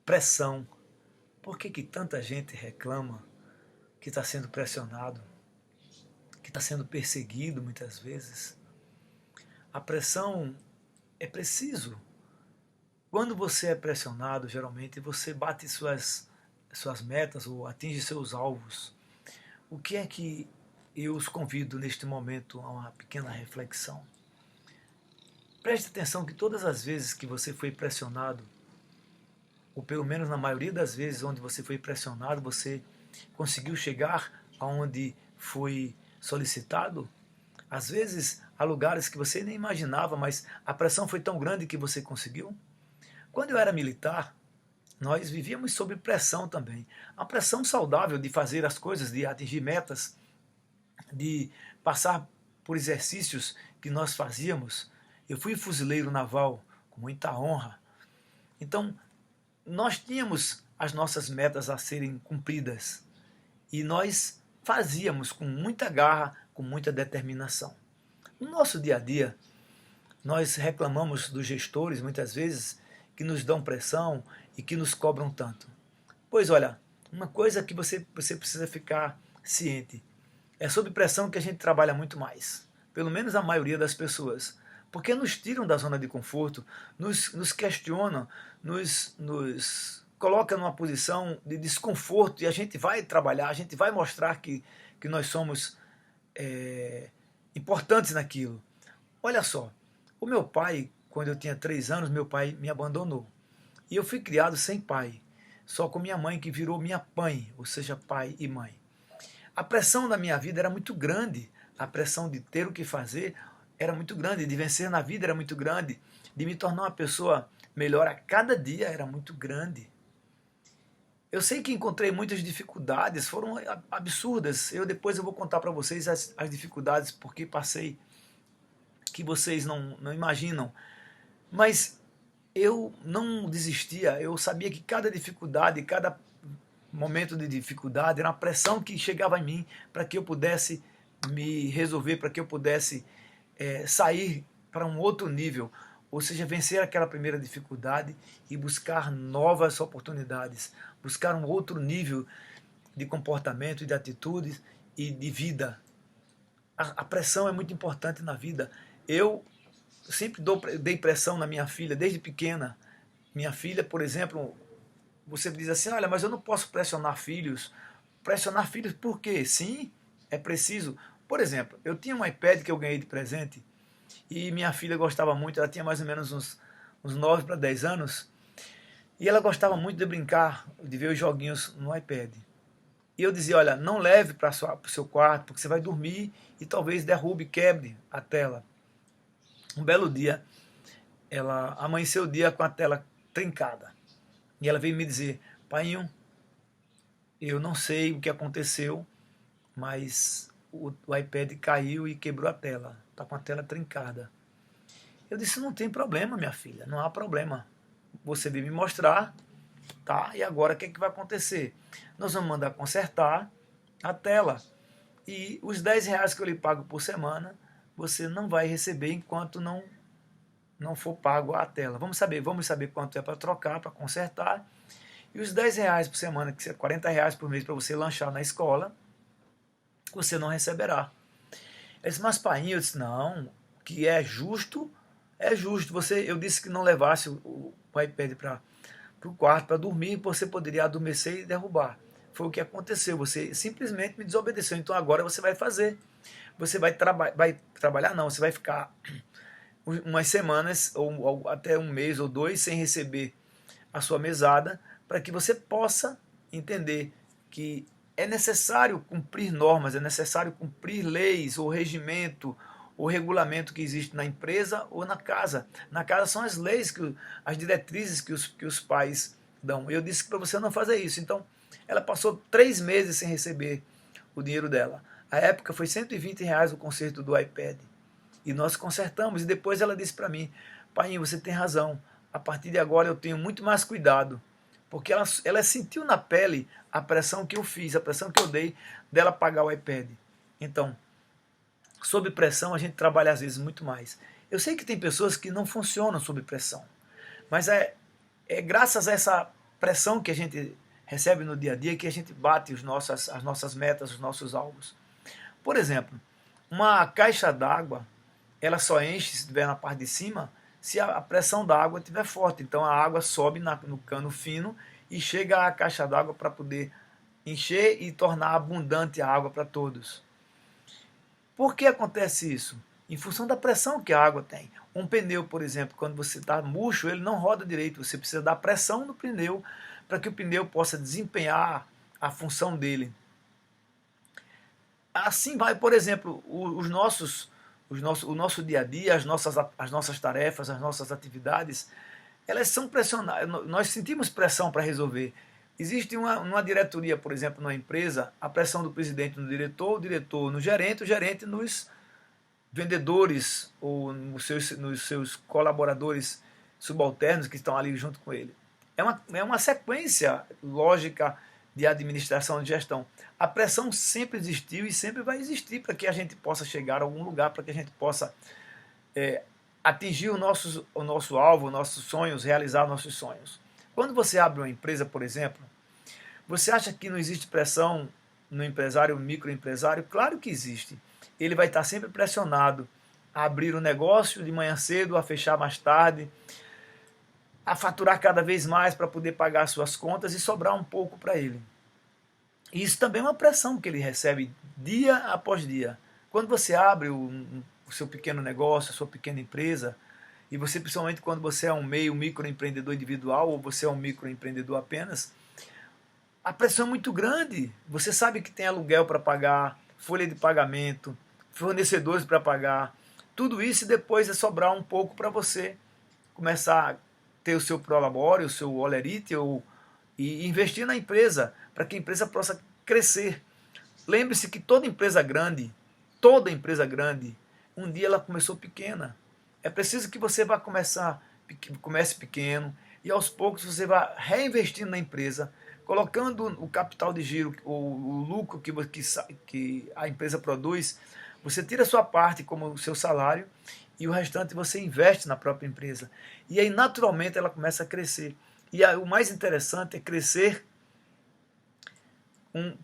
Pressão. Por que que tanta gente reclama que está sendo pressionado, que está sendo perseguido muitas vezes? A pressão é preciso. Quando você é pressionado, geralmente você bate suas metas ou atinge seus alvos. O que é que eu os convido neste momento a uma pequena reflexão? Preste atenção que todas as vezes que você foi pressionado, ou pelo menos na maioria das vezes onde você foi pressionado, você conseguiu chegar aonde foi solicitado? Às vezes, há lugares que você nem imaginava, mas a pressão foi tão grande que você conseguiu. Quando eu era militar, nós vivíamos sob pressão também. A pressão saudável de fazer as coisas, de atingir metas, de passar por exercícios que nós fazíamos. Eu fui fuzileiro naval com muita honra. Então, nós tínhamos as nossas metas a serem cumpridas e nós fazíamos com muita garra, com muita determinação. No nosso dia a dia, nós reclamamos dos gestores muitas vezes que nos dão pressão e que nos cobram tanto. Pois olha, uma coisa que você precisa ficar ciente, é sob pressão que a gente trabalha muito mais, pelo menos a maioria das pessoas, porque nos tiram da zona de conforto, nos questionam, nos coloca numa posição de desconforto e a gente vai trabalhar, a gente vai mostrar que nós somos importantes naquilo. Olha só, o meu pai, quando eu tinha 3 anos, meu pai me abandonou. E eu fui criado sem pai, só com minha mãe que virou minha mãe, ou seja, pai e mãe. A pressão da minha vida era muito grande, a pressão de ter o que fazer era muito grande, de vencer na vida era muito grande, de me tornar uma pessoa melhor a cada dia era muito grande. Eu sei que encontrei muitas dificuldades, foram absurdas. Depois eu vou contar para vocês as dificuldades porque passei, que vocês não imaginam. Mas eu não desistia, eu sabia que cada dificuldade, cada momento de dificuldade era uma pressão que chegava em mim para que eu pudesse me resolver, para que eu pudesse sair para um outro nível, ou seja, vencer aquela primeira dificuldade e buscar novas oportunidades, buscar um outro nível de comportamento, de atitudes e de vida. A pressão é muito importante na vida. Eu sempre dei pressão na minha filha, desde pequena. Minha filha, por exemplo, você diz assim, olha, mas eu não posso pressionar filhos. Pressionar filhos por quê? Sim, é preciso. Por exemplo, eu tinha um iPad que eu ganhei de presente e minha filha gostava muito, ela tinha mais ou menos uns 9 para 10 anos, e ela gostava muito de brincar, de ver os joguinhos no iPad. E eu dizia, olha, não leve para o seu quarto, porque você vai dormir e talvez derrube, quebre a tela. Um belo dia, ela amanheceu o dia com a tela trincada. E ela veio me dizer, painho, eu não sei o que aconteceu, mas o iPad caiu e quebrou a tela. Está com a tela trincada. Eu disse, não tem problema, minha filha, não há problema. Você veio me mostrar, tá? E agora o que é que vai acontecer? Nós vamos mandar consertar a tela. E os R$ 10 que eu lhe pago por semana, você não vai receber enquanto não for pago a tela. Vamos saber quanto é para trocar, para consertar. E os R$ 10 por semana, que é R$ 40 por mês para você lanchar na escola, você não receberá. Ele disse, mas pai, eu disse, não, que é justo. Eu disse que não levasse o iPad para o quarto para dormir, você poderia adormecer e derrubar. Foi o que aconteceu, você simplesmente me desobedeceu, então agora você vai fazer. Você vai trabalhar, não, você vai ficar umas semanas, ou até um mês ou 2, sem receber a sua mesada, para que você possa entender que é necessário cumprir normas, é necessário cumprir leis, ou regimento, ou regulamento que existe na empresa ou na casa. Na casa são as leis, as diretrizes que os pais dão. Eu disse para você não fazer isso. Então, ela passou 3 meses sem receber o dinheiro dela. A época foi R$ 120 o conserto do iPad. E nós consertamos. E depois ela disse para mim, pai, você tem razão. A partir de agora eu tenho muito mais cuidado. Porque ela sentiu na pele a pressão que eu fiz, a pressão que eu dei dela pagar o iPad. Então, sob pressão a gente trabalha às vezes muito mais. Eu sei que tem pessoas que não funcionam sob pressão. Mas é graças a essa pressão que a gente recebe no dia a dia, que a gente bate as nossas metas, os nossos alvos. Por exemplo, uma caixa d'água, ela só enche se estiver na parte de cima, se a pressão da água estiver forte. Então a água sobe no cano fino e chega à caixa d'água para poder encher e tornar abundante a água para todos. Por que acontece isso? Em função da pressão que a água tem. Um pneu, por exemplo, quando você está murcho, ele não roda direito. Você precisa dar pressão no pneu para que o pneu possa desempenhar a função dele. Assim vai, por exemplo, o nosso dia a dia, as nossas tarefas, as nossas atividades, elas são pressionadas. Nós sentimos pressão para resolver. Existe uma diretoria, por exemplo, numa empresa, a pressão do presidente no diretor, o diretor no gerente, o gerente nos vendedores ou nos seus colaboradores subalternos que estão ali junto com ele. É uma sequência lógica de administração e gestão. A pressão sempre existiu e sempre vai existir para que a gente possa chegar a algum lugar, para que a gente possa atingir o nosso alvo, nossos sonhos, realizar nossos sonhos. Quando você abre uma empresa, por exemplo, você acha que não existe pressão no empresário, microempresário? Claro que existe. Ele vai estar sempre pressionado a abrir um negócio de manhã cedo, a fechar mais tarde, a faturar cada vez mais para poder pagar suas contas e sobrar um pouco para ele. E isso também é uma pressão que ele recebe dia após dia. Quando você abre o seu pequeno negócio, a sua pequena empresa, e você, principalmente quando você é um microempreendedor individual ou você é um microempreendedor apenas, a pressão é muito grande. Você sabe que tem aluguel para pagar, folha de pagamento, fornecedores para pagar, tudo isso, e depois é sobrar um pouco para você começar a ter o seu prolabore, o seu olerite, e investir na empresa, para que a empresa possa crescer. Lembre-se que toda empresa grande, um dia ela começou pequena. É preciso que você comece pequeno, e aos poucos você vá reinvestindo na empresa, colocando o capital de giro, o lucro que a empresa produz. Você tira a sua parte como o seu salário e o restante você investe na própria empresa. E aí, naturalmente, ela começa a crescer. E o mais interessante é crescer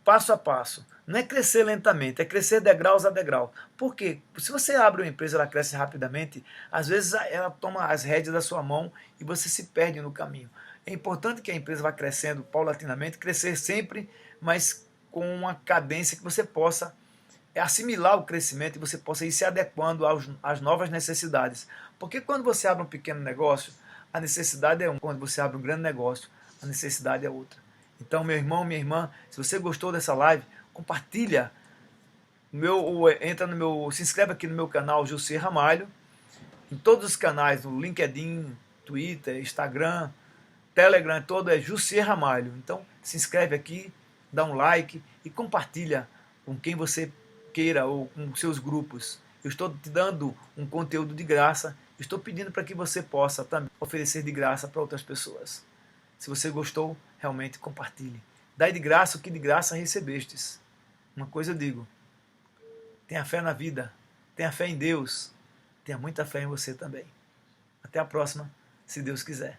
passo a passo. Não é crescer lentamente, é crescer degraus a degrau. Por quê? Se você abre uma empresa, ela cresce rapidamente, às vezes ela toma as rédeas da sua mão e você se perde no caminho. É importante que a empresa vá crescendo paulatinamente, crescer sempre, mas com uma cadência que você possa assimilar o crescimento e você possa ir se adequando às novas necessidades. Porque quando você abre um pequeno negócio, a necessidade é uma. Quando você abre um grande negócio, a necessidade é outra. Então, meu irmão, minha irmã, se você gostou dessa live, compartilha. Se inscreve aqui no meu canal Jussi Ramalho, em todos os canais, no LinkedIn, Twitter, Instagram, Telegram, todo é Jussi Ramalho. Então, se inscreve aqui, dá um like e compartilha com quem você queira ou com seus grupos. Eu estou te dando um conteúdo de graça, estou pedindo para que você possa também oferecer de graça para outras pessoas. Se você gostou, realmente compartilhe. Dai de graça o que de graça recebestes. Uma coisa eu digo, tenha fé na vida, tenha fé em Deus, tenha muita fé em você também. Até a próxima, se Deus quiser.